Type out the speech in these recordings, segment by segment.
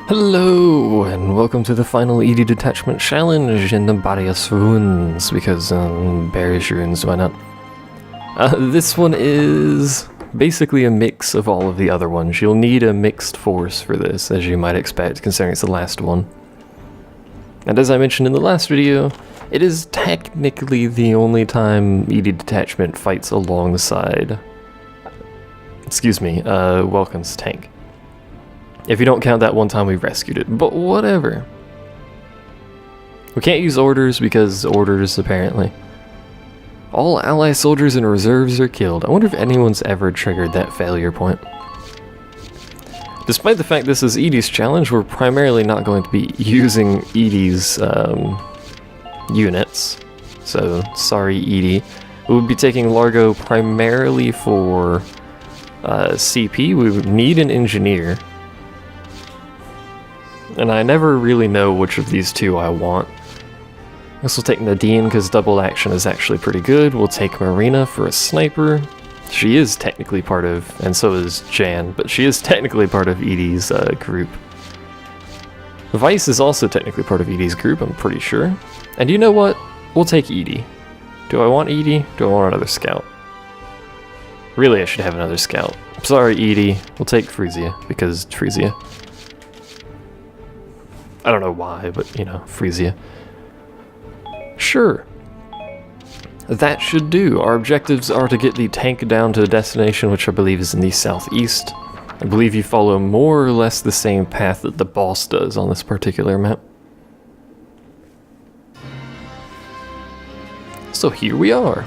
Hello, and welcome to the final ED Detachment challenge in the Barious ruins, because Barious ruins, why not? This one is basically a mix of all of the other ones. You'll need a mixed force for this, as you might expect, considering it's the last one. And as I mentioned in the last video, it is technically the only time ED Detachment fights alongside, Welcome's tank. If you don't count that one time we rescued it, but whatever. We can't use orders because orders, apparently. All ally soldiers and reserves are killed. I wonder if anyone's ever triggered that failure point. Despite the fact this is Edie's challenge, we're primarily not going to be using Edie's units. So, sorry Edie. We would be taking Largo primarily for CP. We would need an engineer. And I never really know which of these two I want. I guess we'll take Nadine because double action is actually pretty good. We'll take Marina for a sniper. She is technically part of, and so is Jan, but she is technically part of Edie's group. Vice is also technically part of Edie's group, I'm pretty sure. And you know what? We'll take Edie. Do I want Edie? Do I want another scout? Really, I should have another scout. I'm sorry, Edie. We'll take Frisia, because Frisia. I don't know why, but, you know, Frisia. Sure. That should do. Our objectives are to get the tank down to the destination, which I believe is in the southeast. I believe you follow more or less the same path that the boss does on this particular map. So here we are.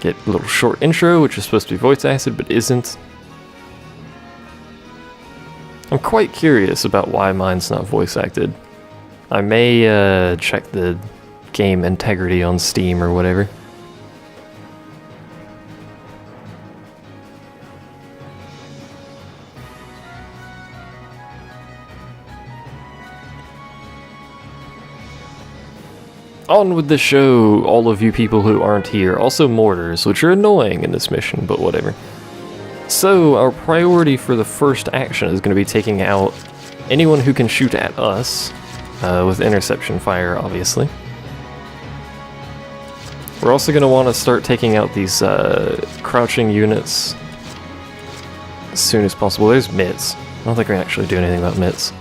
Get a little short intro, which is supposed to be voice acted, but isn't. I'm quite curious about why mine's not voice acted. I may check the game integrity on Steam or whatever. On with the show, all of you people who aren't here. Also mortars, which are annoying in this mission, but whatever. So, our priority for the first action is going to be taking out anyone who can shoot at us, with interception fire, obviously. We're also going to want to start taking out these crouching units as soon as possible. There's Mitz. I don't think we're actually doing anything about Mitz.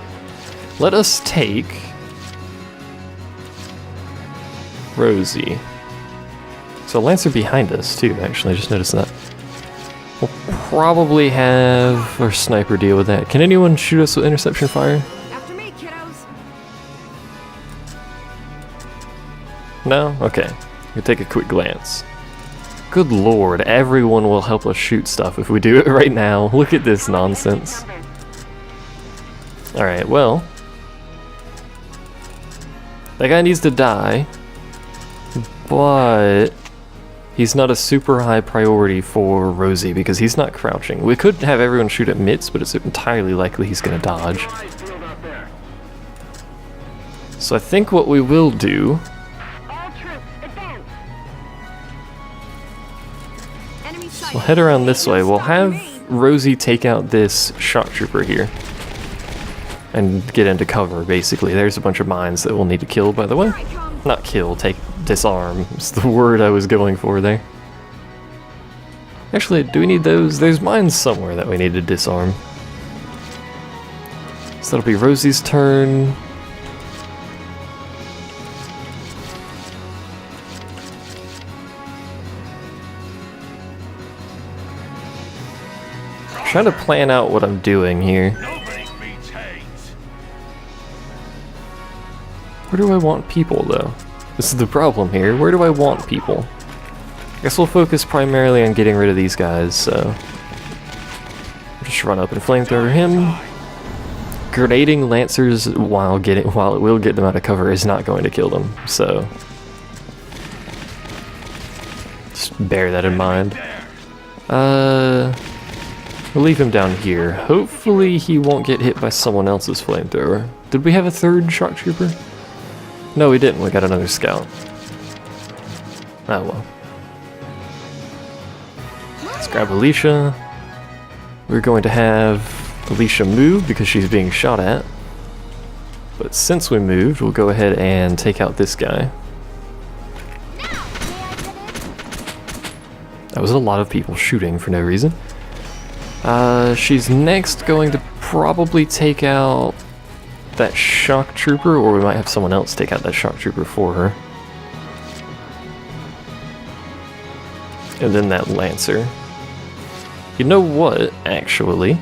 Let us take Rosie. So Lancer behind us, too, actually. I just noticed that. We'll probably have our sniper deal with that. Can anyone shoot us with interception fire? After me, kiddos. No? Okay. We'll take a quick glance. Good lord, everyone will help us shoot stuff if we do it right now. Look at this nonsense. Alright, well. That guy needs to die. But he's not a super high priority for Rosie because he's not crouching. We could have everyone shoot at Mitz, but it's entirely likely he's going to dodge. So I think what we will do... We'll head around this way. We'll have Rosie take out this shock trooper here. And get into cover, basically. There's a bunch of mines that we'll need to kill, by the way. Not kill, disarm. It's the word I was going for there. Actually, do we need those? There's mines somewhere that we need to disarm. So that'll be Rosie's turn. I'm trying to plan out what I'm doing here. Where do I want people, though? This is the problem here. Where do I want people? I guess we'll focus primarily on getting rid of these guys, so... just run up and flamethrower him. Grenading Lancers while it will get them out of cover is not going to kill them, so... just bear that in mind. We'll leave him down here. Hopefully he won't get hit by someone else's flamethrower. Did we have a third shock trooper? No, we didn't. We got another scout. Oh well. Let's grab Alicia. We're going to have Alicia moved because she's being shot at. But since we moved, we'll go ahead and take out this guy. That was a lot of people shooting for no reason. She's next going to probably take out that shock trooper, or we might have someone else take out that shock trooper for her. And then that lancer. You know what, actually?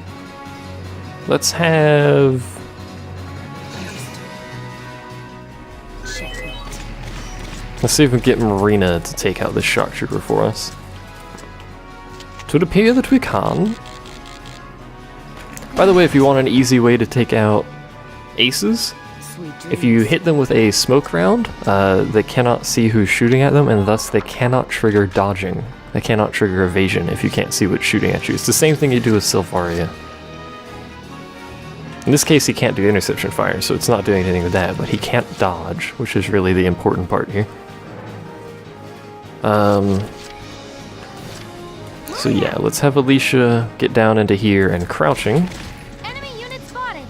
Let's have... Let's see if we can get Marina to take out this shock trooper for us. It would appear that we can. By the way, if you want an easy way to take out aces, if you hit them with a smoke round, they cannot see who's shooting at them, and thus they cannot trigger dodging. They cannot trigger evasion if you can't see what's shooting at you. It's the same thing you do with Sylvaria. In this case, he can't do interception fire, so it's not doing anything with that, but he can't dodge, which is really the important part here. So yeah, let's have Alicia get down into here and crouching. Enemy unit spotted.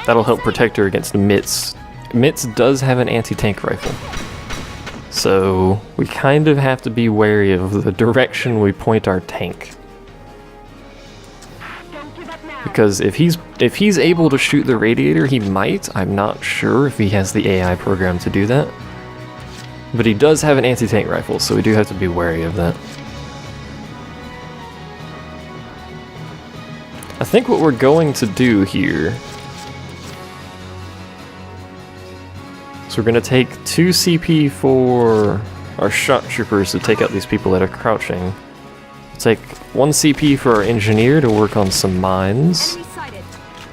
That'll help protect her against Mitz. Mitz does have an anti-tank rifle. So we kind of have to be wary of the direction we point our tank. Because if he's able to shoot the radiator, he might. I'm not sure if he has the AI program to do that. But he does have an anti-tank rifle, so we do have to be wary of that. I think what we're going to do here is we're going to take 2 CP for our shock troopers to take out these people that are crouching. We'll take 1 CP for our engineer to work on some mines.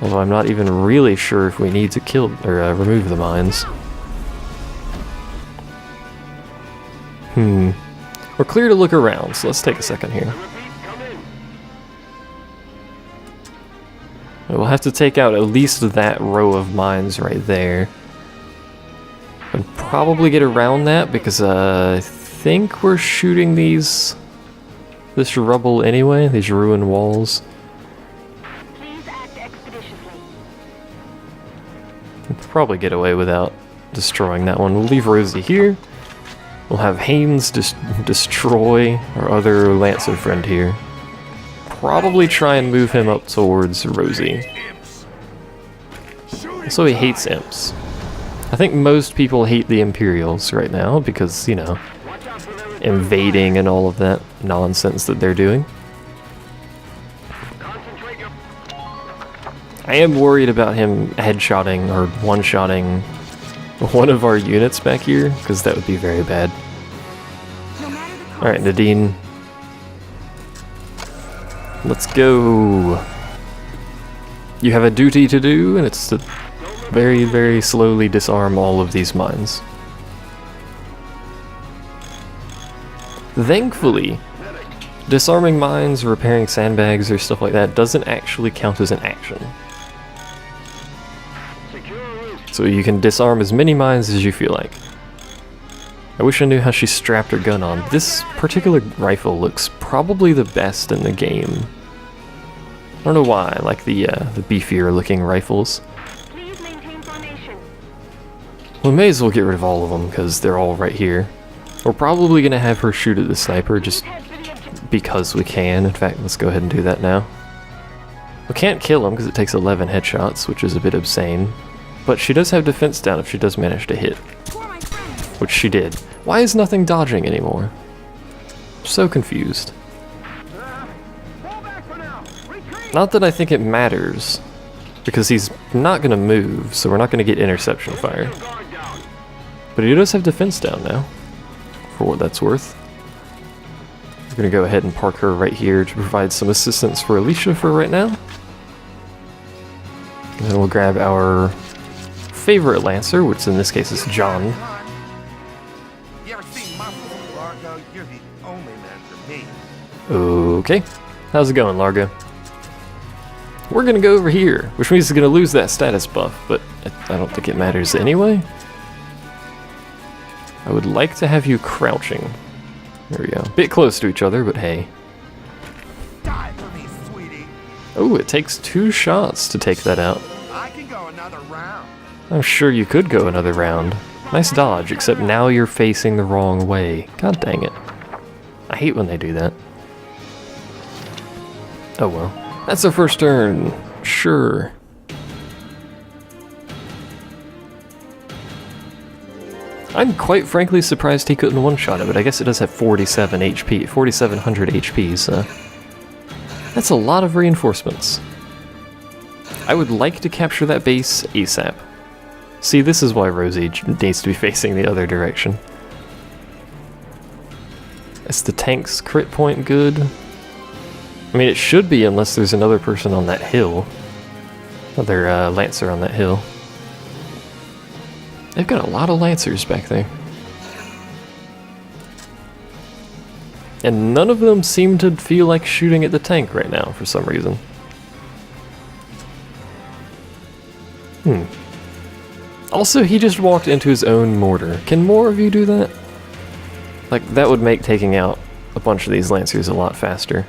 Although I'm not even really sure if we need to kill or remove the mines. We're clear to look around, so let's take a second here. We'll have to take out at least that row of mines right there. And probably get around that because I think we're shooting this rubble anyway, these ruined walls. Please act expeditiously. We'll probably get away without destroying that one. We'll leave Rosie here. We'll have Haynes destroy our other Lancer friend here. Probably try and move him up towards Rosie. So he hates imps. I think most people hate the Imperials right now because, you know, invading and all of that nonsense that they're doing. I am worried about him headshotting or one-shotting one of our units back here, because that would be very bad. Alright, Nadine. Let's go. You have a duty to do, and it's to very, very slowly disarm all of these mines. Thankfully, disarming mines, repairing sandbags, or stuff like that doesn't actually count as an action. So you can disarm as many mines as you feel like. I wish I knew how she strapped her gun on. This particular rifle looks probably the best in the game. I don't know why, I like the beefier looking rifles. Please maintain formation. We may as well get rid of all of them because they're all right here. We're probably going to have her shoot at the sniper just because we can. In fact, let's go ahead and do that now. We can't kill him because it takes 11 headshots, which is a bit obscene. But she does have defense down if she does manage to hit. Which she did. Why is nothing dodging anymore? I'm so confused. Not that I think it matters, because he's not going to move, so we're not going to get interception fire. But he does have defense down now, for what that's worth. We're going to go ahead and park her right here to provide some assistance for Alicia for right now. And then we'll grab our favorite Lancer, which in this case is John. You ever seen muscles, Largo? You're the only man for me. Okay, how's it going, Largo? We're gonna go over here, which means it's gonna lose that status buff, but I don't think it matters anyway. I would like to have you crouching. There we go. Bit close to each other, but hey. Die for me, sweetie. Oh, it takes 2 shots to take that out. I can go another round. I'm sure you could go another round. Nice dodge, except now you're facing the wrong way. God dang it. I hate when they do that. Oh well. That's our first turn. Sure. I'm quite frankly surprised he couldn't one-shot it, but I guess it does have 47 HP, 4,700 HP, so... That's a lot of reinforcements. I would like to capture that base ASAP. See, this is why Rosie needs to be facing the other direction. Is the tank's crit point good? I mean, it should be unless there's another person on that hill. Another Lancer on that hill. They've got a lot of Lancers back there. And none of them seem to feel like shooting at the tank right now for some reason. Also, he just walked into his own mortar. Can more of you do that? Like, that would make taking out a bunch of these Lancers a lot faster.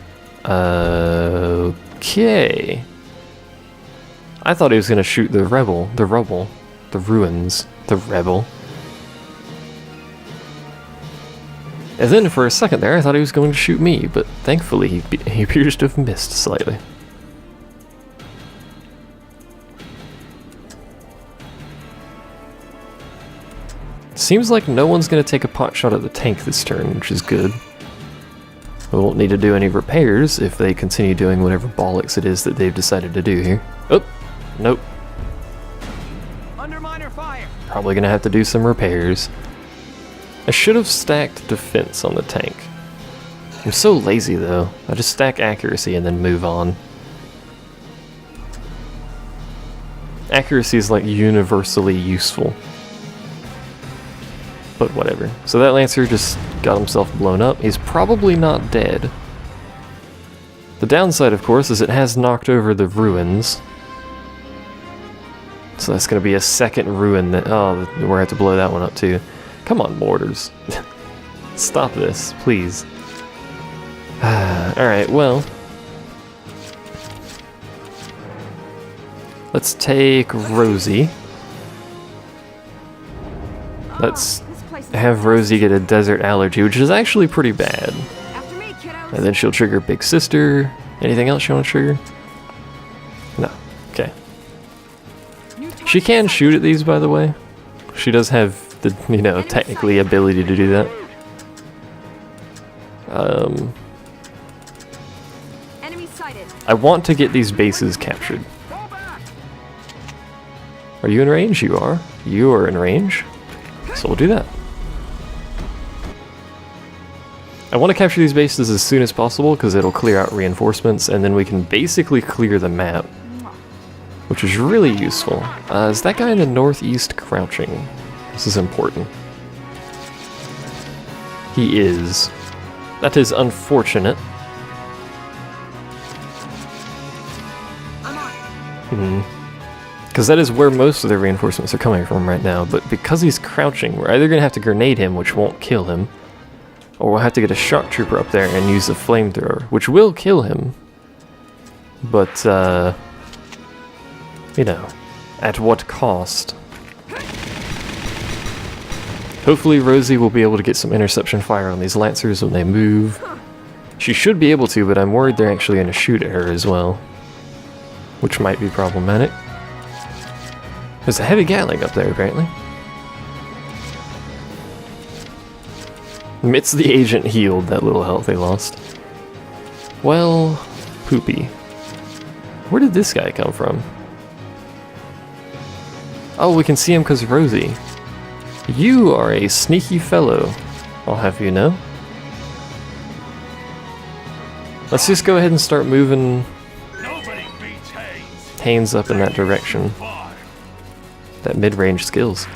Okay. I thought he was gonna shoot the rebel, the rubble, the ruins, the rebel. And then for a second there, I thought he was going to shoot me, but thankfully he appears to have missed slightly. Seems like no one's going to take a pot shot at the tank this turn, which is good. We won't need to do any repairs if they continue doing whatever bollocks it is that they've decided to do here. Oh, nope. Under minor fire. Probably going to have to do some repairs. I should have stacked defense on the tank. I'm so lazy though. I just stack accuracy and then move on. Accuracy is like universally useful. But whatever. So that Lancer just got himself blown up. He's probably not dead. The downside, of course, is it has knocked over the ruins. So that's going to be a second ruin that... Oh, we're going to have to blow that one up too. Come on, mortars. Stop this, please. Alright, well... Let's take Rosie. Let's have Rosie get a desert allergy, which is actually pretty bad. And then she'll trigger Big Sister. Anything else you want to trigger? No. Okay. She can shoot at these, by the way. She does have the, you know, technically ability to do that. I want to get these bases captured. Are you in range? You are. You are in range. So we'll do that. I want to capture these bases as soon as possible because it'll clear out reinforcements and then we can basically clear the map, which is really useful. Is that guy in the northeast crouching? This is important. He is. That is unfortunate. Because that is where most of the reinforcements are coming from right now, but because he's crouching, we're either going to have to grenade him, which won't kill him, or we'll have to get a shock trooper up there and use a flamethrower, which will kill him, but, you know, at what cost? Hopefully Rosie will be able to get some interception fire on these Lancers when they move. She should be able to, but I'm worried they're actually going to shoot at her as well, which might be problematic. There's a heavy Gatling up there, apparently. Mitz the agent healed that little health they lost. Well, poopy. Where did this guy come from? Oh, we can see him because Rosie. You are a sneaky fellow, I'll have you know. Let's just go ahead and start moving Haynes up in that direction. That mid-range skills.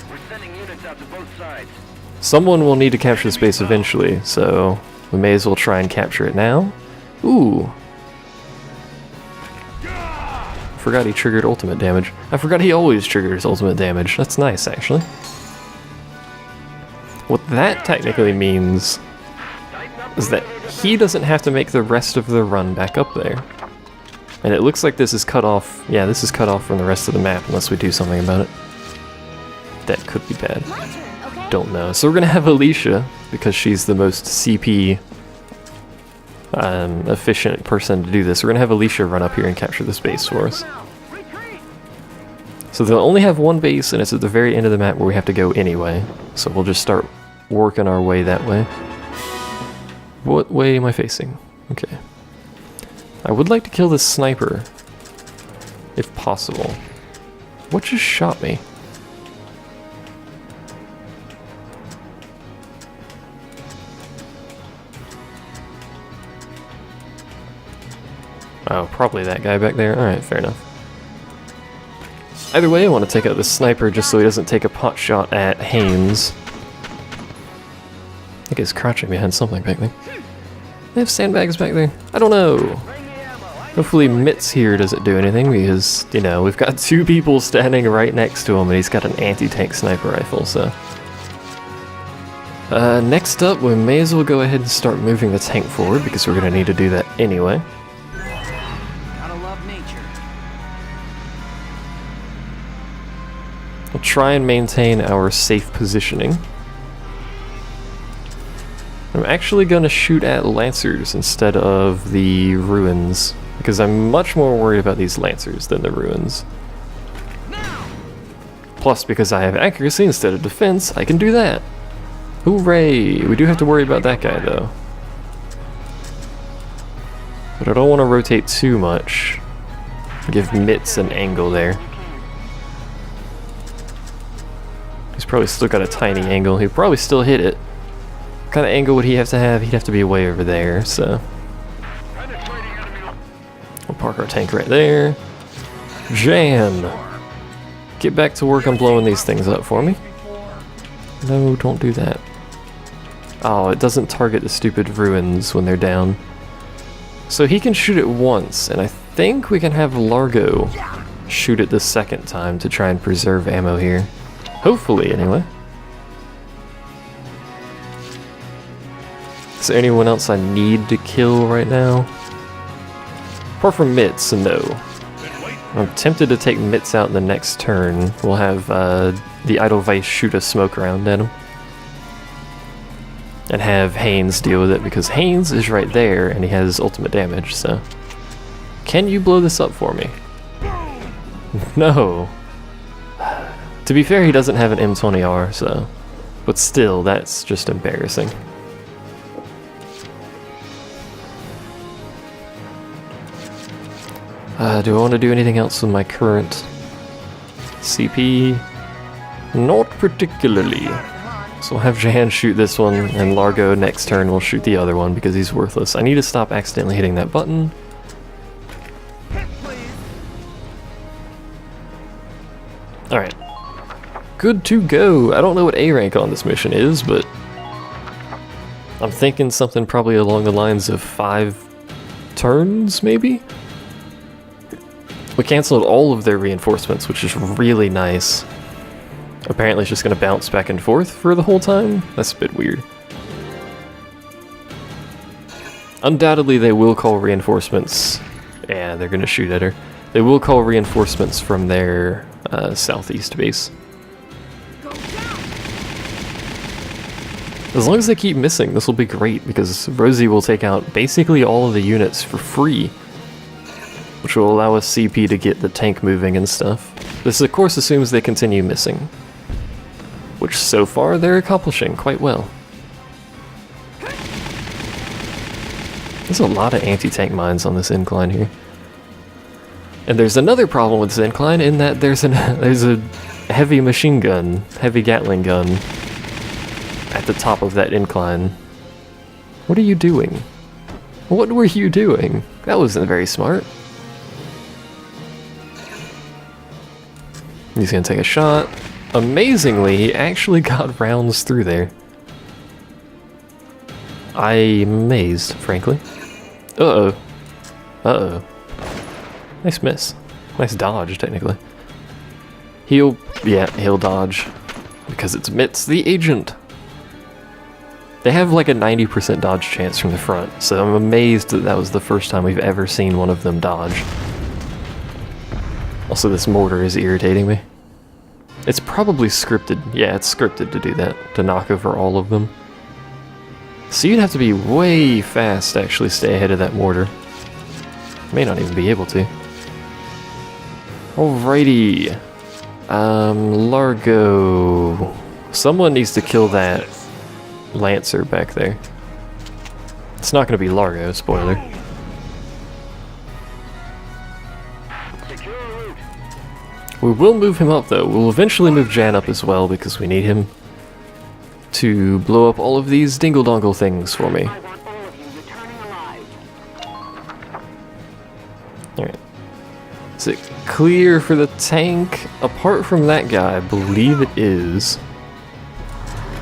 Someone will need to capture the space eventually, so we may as well try and capture it now. Ooh. Forgot he triggered ultimate damage. I forgot he always triggers ultimate damage. That's nice, actually. What that technically means is that he doesn't have to make the rest of the run back up there. And it looks like this is cut off. Yeah, this is cut off from the rest of the map unless we do something about it. That could be bad. My turn, okay? Don't know. So we're gonna have Alicia, because she's the most CP efficient person to do this. We're gonna have Alicia run up here and capture this base for us. So they'll only have one base, and it's at the very end of the map where we have to go anyway. So we'll just start working our way that way. What way am I facing? Okay. I would like to kill this sniper, if possible. What just shot me? Oh, probably that guy back there. Alright, fair enough. Either way, I want to take out this sniper just so he doesn't take a pot shot at Haynes. I think he's crouching behind something back there. They have sandbags back there? I don't know. Hopefully Mitz here doesn't do anything because, you know, we've got two people standing right next to him and he's got an anti-tank sniper rifle, so... next up, we may as well go ahead and start moving the tank forward because we're going to need to do that anyway. Gotta love nature. We'll try and maintain our safe positioning. I'm actually going to shoot at Lancers instead of the Ruins, because I'm much more worried about these Lancers than the Ruins. Plus, because I have accuracy instead of defense, I can do that. Hooray! We do have to worry about that guy, though. But I don't want to rotate too much. Give Mitz an angle there. He's probably still got a tiny angle. He'd probably still hit it. What kind of angle would he have to have? He'd have to be way over there, so... We'll park our tank right there. Jam! Get back to work on blowing these things up for me. No, don't do that. Oh, it doesn't target the stupid Ruins when they're down. So he can shoot it once, and I think we can have Largo shoot it the second time to try and preserve ammo here. Hopefully, anyway. Is there anyone else I need to kill right now? Apart from Mitz, no. I'm tempted to take Mitz out in the next turn. We'll have the Edelweiss shoot a smoke round at him. And have Haynes deal with it, because Haynes is right there and he has ultimate damage, so... Can you blow this up for me? No. To be fair, he doesn't have an M20R, so... But still, that's just embarrassing. Do I want to do anything else with my current CP? Not particularly. So we'll have Jahan shoot this one, and Largo next turn will shoot the other one because he's worthless. I need to stop accidentally hitting that button. Alright. Good to go. I don't know what A rank on this mission is, but... I'm thinking something probably along the lines of 5 turns, maybe? We canceled all of their reinforcements, which is really nice. Apparently it's just going to bounce back and forth for the whole time? That's a bit weird. Undoubtedly they will call reinforcements. Yeah, they're going to shoot at her. They will call reinforcements from their southeast base. As long as they keep missing, this will be great, because Rosie will take out basically all of the units for free. Which will allow us CP to get the tank moving and stuff. This of course assumes they continue missing. Which so far they're accomplishing quite well. There's a lot of anti-tank mines on this incline here. And there's another problem with this incline in that there's a heavy machine gun, heavy Gatling gun at the top of that incline. What are you doing? What were you doing? That wasn't very smart. He's gonna take a shot. Amazingly, he actually got rounds through there. I'm amazed, frankly. Uh-oh. Uh-oh. Nice miss. Nice dodge, technically. He'll dodge. Because it's Mitz the agent. They have like a 90% dodge chance from the front, so I'm amazed that that was the first time we've ever seen one of them dodge. Also, this mortar is irritating me. It's probably scripted. Yeah, it's scripted to do that, to knock over all of them. So you'd have to be way fast to actually stay ahead of that mortar. May not even be able to. Alrighty. Largo. Someone needs to kill that Lancer back there. It's not going to be Largo, spoiler. We will move him up though. We'll eventually move Jan up as well because we need him to blow up all of these dingle-dongle things for me. I want all of you returning alive. Alright. Is it clear for the tank? Apart from that guy, I believe it is.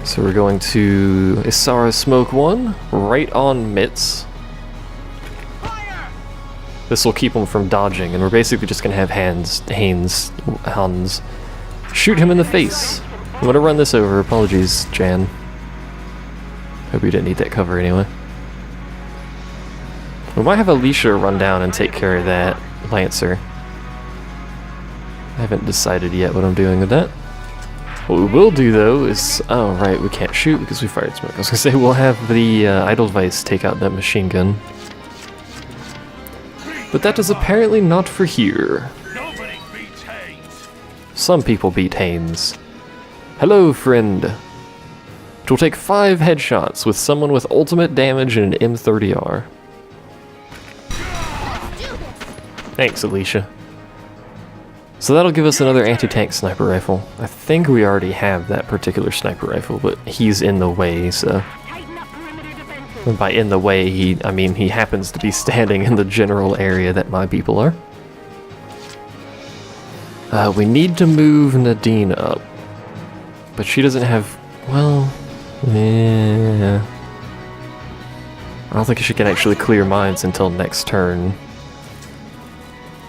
So we're going to Isara Smoke 1, right on Mitz. This will keep him from dodging, and we're basically just going to have Hans shoot him in the face. I'm going to run this over. Apologies, Jan. Hope you didn't need that cover anyway. We might have Alicia run down and take care of that Lancer. I haven't decided yet what I'm doing with that. What we will do though is... oh right, we can't shoot because we fired smoke. I was going to say we'll have the Edelweiss take out that machine gun. But that is apparently not for here. Nobody beats Haynes. Some people beat Haynes. Hello, friend. It will take 5 headshots with someone with ultimate damage and an M30R. Thanks, Alicia. So that'll give us another anti-tank sniper rifle. I think we already have that particular sniper rifle, but he's in the way, so... Tighten up perimeter defenses. and by in the way, I mean he happens to be standing in the general area that my people are. We need to move Nadine up. But she doesn't have... well... yeah... I don't think she can actually clear mines until next turn.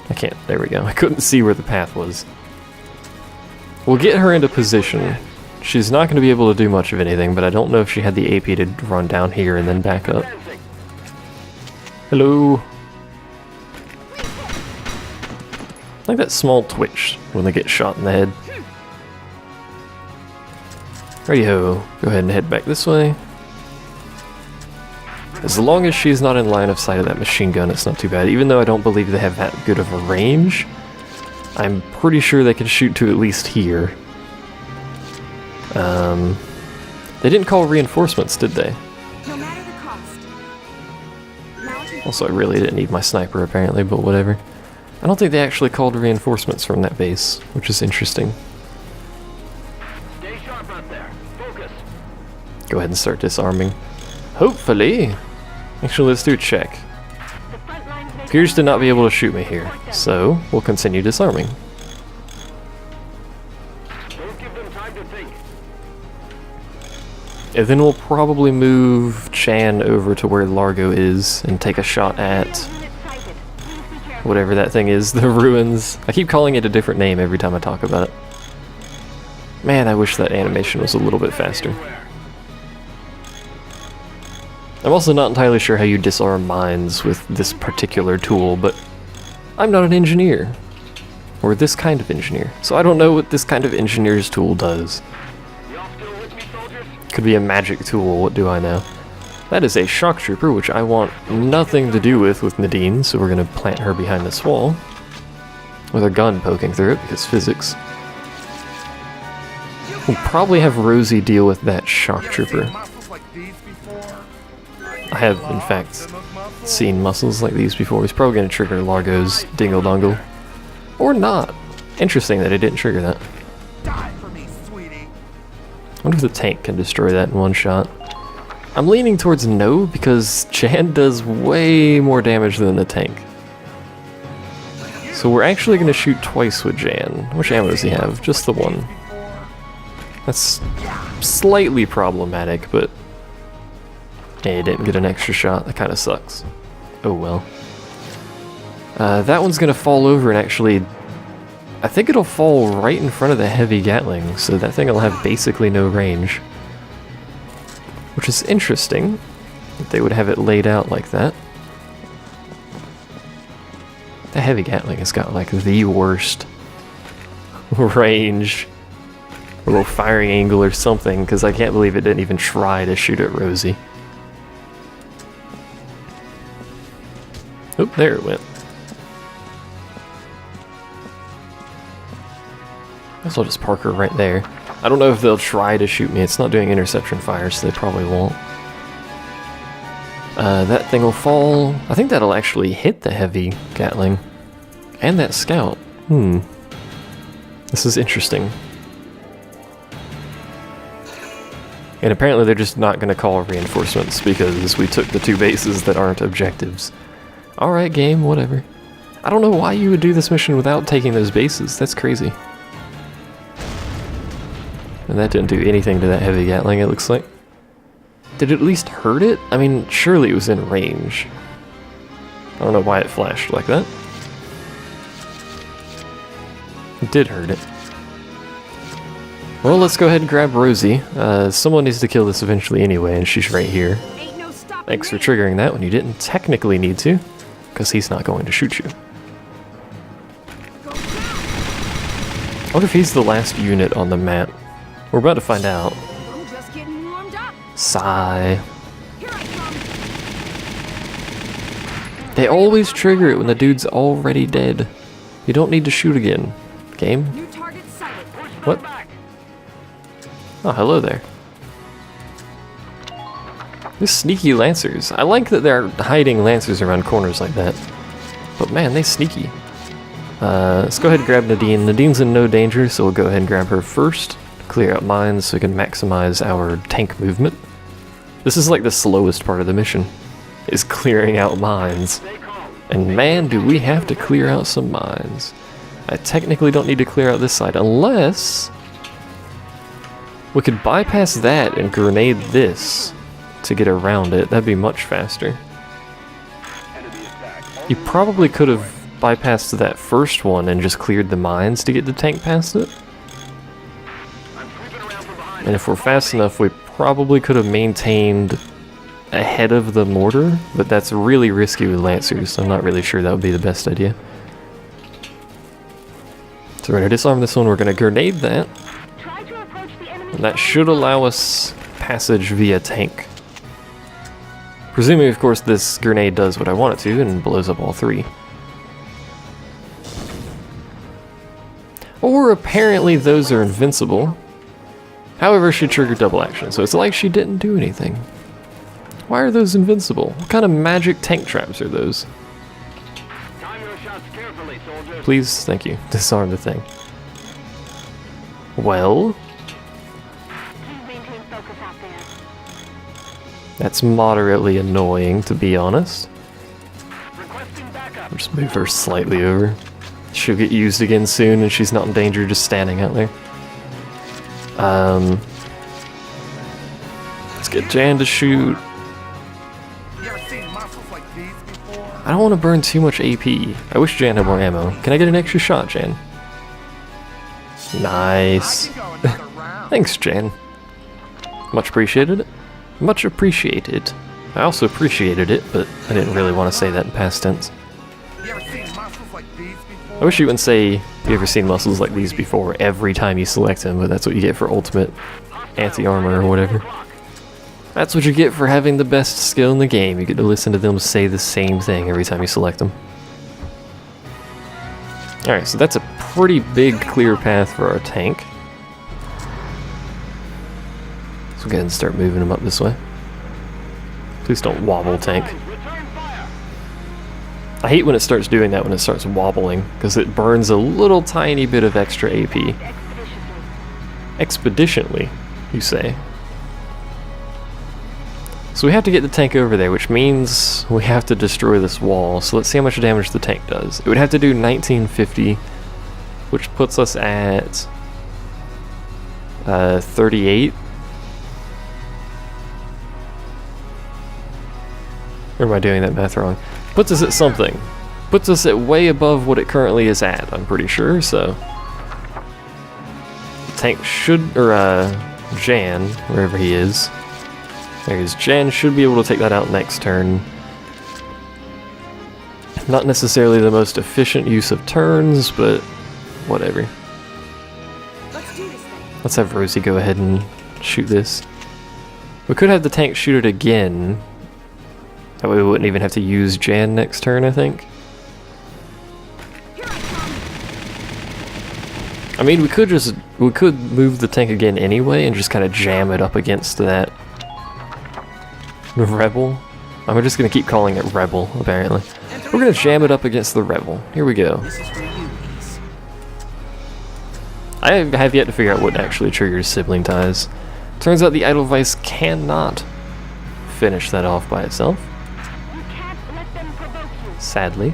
I can't. There we go. I couldn't see where the path was. We'll get her into position. She's not going to be able to do much of anything, but I don't know if she had the AP to run down here and then back up. Hello. Like that small twitch when they get shot in the head. Righty-ho. Go ahead and head back this way. As long as she's not in line of sight of that machine gun, it's not too bad. Even though I don't believe they have that good of a range, I'm pretty sure they can shoot to at least here. They didn't call reinforcements, did they? No matter the cost. Also, I really didn't need my sniper, apparently, but whatever. I don't think they actually called reinforcements from that base, which is interesting. Stay sharp out there. Focus. Go ahead and start disarming. Hopefully. Actually, let's do a check. The front lines may Appears to not be able to shoot me here, so we'll continue disarming. Don't give them time to think. And then we'll probably move Chan over to where Largo is and take a shot at units sighted. Please be careful. whatever that thing is, the ruins. I keep calling it a different name every time I talk about it. Man, I wish that animation was a little bit faster. I'm also not entirely sure how you disarm mines with this particular tool, but I'm not an engineer. Or this kind of engineer. So I don't know what this kind of engineer's tool does. Y'all still with me, soldiers? Could be a magic tool, what do I know? That is a shock trooper, which I want nothing to do with Nadine, so we're going to plant her behind this wall. With a gun poking through it, because physics. We'll probably have Rosie deal with that shock trooper. Muscles like these before? I have, in fact, seen muscles like these before. He's probably going to trigger Largo's Dingle Dongle. Or not. Interesting that it didn't trigger that. Die for me, sweetie. I wonder if the tank can destroy that in one shot. I'm leaning towards no, because Jan does way more damage than the tank. So we're actually going to shoot twice with Jan. How much ammo does he have? Just the one. That's slightly problematic, but... yeah, he didn't get an extra shot. That kind of sucks. Oh well. That one's going to fall over and actually... I think it'll fall right in front of the heavy Gatling, so that thing will have basically no range. Which is interesting, that they would have it laid out like that. The heavy Gatling has got like the worst range, or low firing angle or something, because I can't believe it didn't even try to shoot at Rosie. Oop, there it went. Guess I'll just park her right there. I don't know if they'll try to shoot me. It's not doing interception fire, so they probably won't. That thing will fall. I think that'll actually hit the heavy Gatling. And that scout. This is interesting. And apparently they're just not going to call reinforcements because we took the 2 bases that aren't objectives. Alright, game, whatever. I don't know why you would do this mission without taking those bases. That's crazy. And that didn't do anything to that heavy Gatling, it looks like. Did it at least hurt it? I mean, surely it was in range. I don't know why it flashed like that. It did hurt it. Well, let's go ahead and grab Rosie. Someone needs to kill this eventually anyway, and she's right here. Ain't no stopping Thanks for me. triggering that when you didn't technically need to, because he's not going to shoot you. I wonder if he's the last unit on the map. We're about to find out. I'm just getting warmed up. Sigh. Here I come. They always trigger it when the dude's already dead. You don't need to shoot again. Game? New target sighted. What? Oh, hello there. These sneaky Lancers. I like that they're hiding Lancers around corners like that. But man, they sneaky. Let's go ahead and grab Nadine. Nadine's in no danger, so we'll go ahead and grab her first. Clear out mines so we can maximize our tank movement. This is like the slowest part of the mission, is clearing out mines. And man, do we have to clear out some mines. I technically don't need to clear out this side unless we could bypass that and grenade this to get around it. That'd be much faster. You probably could have bypassed that first one and just cleared the mines to get the tank past it. And if we're fast enough, we probably could have maintained ahead of the mortar, but that's really risky with Lancers, so I'm not really sure that would be the best idea. So we're going to disarm this one, we're going to grenade that, Try to approach the enemy. and that should allow us passage via tank. Presuming, of course, this grenade does what I want it to and blows up all 3. Or apparently those are invincible. However, she triggered double action, so it's like she didn't do anything. Why are those invincible? What kind of magic tank traps are those? Time your shots carefully, soldiers. Please, thank you. Disarm the thing. Well, Please maintain focus out there. that's moderately annoying, to be honest. Requesting backup. I'll just move her slightly over. She'll get used again soon, and she's not in danger just standing out there. Let's get Jan to shoot. You ever seen muscles like these before? I don't want to burn too much AP. I wish Jan had more ammo. Can I get an extra shot, Jan? Nice. I can go another round. Thanks, Jan. Much appreciated. Much appreciated. I also appreciated it, but I didn't really want to say that in past tense. You ever seen muscles like these before? I wish you wouldn't say, you ever seen muscles like these before every time you select him, but that's what you get for ultimate anti-armor or whatever. That's what you get for having the best skill in the game. You get to listen to them say the same thing every time you select them. Alright, so that's a pretty big clear path for our tank. So go ahead and start moving them up this way. Please don't wobble, tank. Return fire. I hate when it starts doing that, when it starts wobbling, because it burns a little tiny bit of extra AP. Expeditionally, you say. So we have to get the tank over there, which means we have to destroy this wall. So let's see how much damage the tank does. It would have to do 1950, which puts us at 38. Or am I doing that math wrong? Puts us at something. Puts us at way above what it currently is at, I'm pretty sure, so. The tank should, or Jan, wherever he is. There he is. Jan should be able to take that out next turn. Not necessarily the most efficient use of turns, but whatever. Let's have Rosie go ahead and shoot this. We could have the tank shoot it again. That way we wouldn't even have to use Jan next turn, I think. I mean, we could move the tank again anyway and just kind of jam it up against that Rebel. I'm just gonna keep calling it Rebel, apparently. We're gonna jam it up against the Rebel. Here we go. This is for you, East. I have yet to figure out what actually triggers sibling ties. Turns out the Edelweiss cannot finish that off by itself. You can't let them provoke you. Sadly.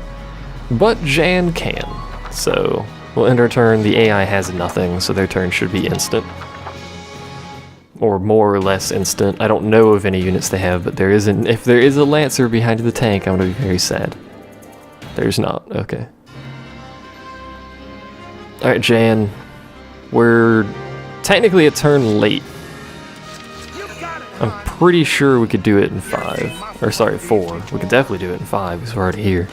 But Jan can. So we'll end our turn. The AI has nothing, so their turn should be instant. Or more or less instant. I don't know of any units they have, but there isn't. If there is a Lancer behind the tank, I'm gonna be very sad. There's not. Okay. Alright, Jan. We're technically a turn late. I'm pretty sure we could do it in 5. Or sorry, 4. We could definitely do it in 5 because we're already here.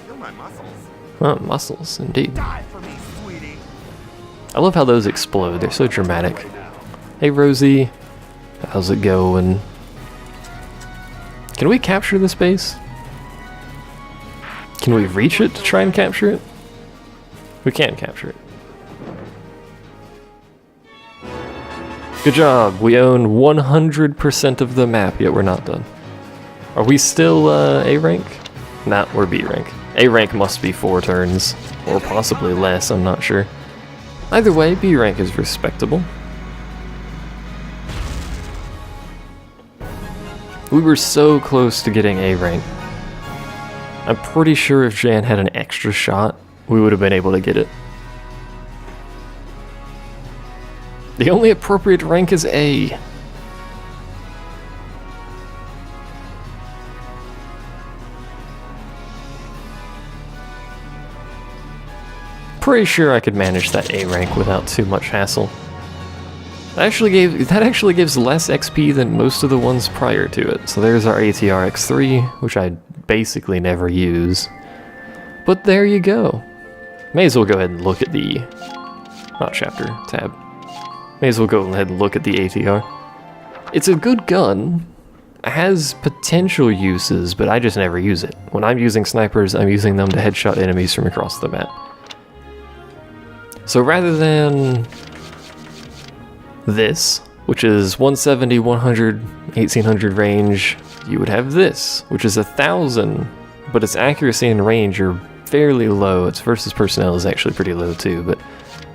Feel my muscles. Oh, muscles, indeed. Die for me, sweetie. I love how those explode. They're so dramatic. Hey, Rosie. How's it going? Can we capture this base? Can we reach it to try and capture it? We can capture it. Good job. We own 100% of the map, yet we're not done. Are we still A rank? Nah, we're B rank. A rank must be 4 turns, or possibly less, I'm not sure. Either way, B rank is respectable. We were so close to getting A rank. I'm pretty sure if Jan had an extra shot, we would have been able to get it. The only appropriate rank is A. Pretty sure I could manage that A rank without too much hassle. That actually gives less XP than most of the ones prior to it. So there's our ATR X3, which I basically never use. But there you go. May as well go ahead and look at the... not chapter, tab. May as well go ahead and look at the ATR. It's a good gun. It has potential uses, but I just never use it. When I'm using snipers, I'm using them to headshot enemies from across the map. So rather than this, which is 170, 100, 1800 range, you would have this, which is 1000, but its accuracy and range are fairly low. Its versus personnel is actually pretty low too, but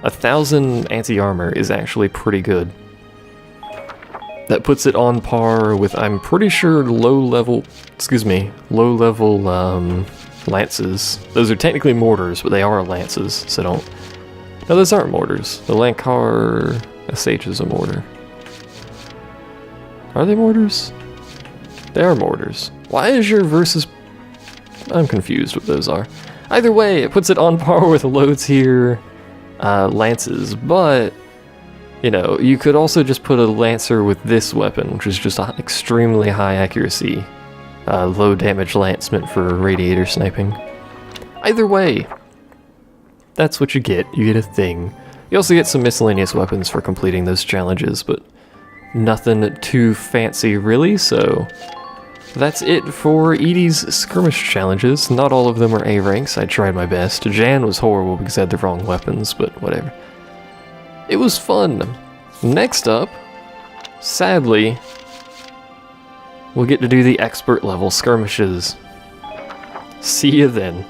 1000 anti-armor is actually pretty good. That puts it on par with, I'm pretty sure, low-level lances. Those are technically mortars, but they are lances, so don't... No, those aren't mortars. The Lankar SH is a mortar. Are they mortars? They are mortars. Why is your versus... I'm confused what those are. Either way, it puts it on par with low-tier lances, but... You know, you could also just put a lancer with this weapon, which is just an extremely high accuracy, low damage lance meant for radiator sniping. Either way, that's what you get. You get a thing. You also get some miscellaneous weapons for completing those challenges, but nothing too fancy really, so that's it for Edie's skirmish challenges. Not all of them are A ranks. I tried my best. Jan was horrible because I had the wrong weapons, but whatever. It was fun. Next up, sadly, we'll get to do the expert level skirmishes. See you then.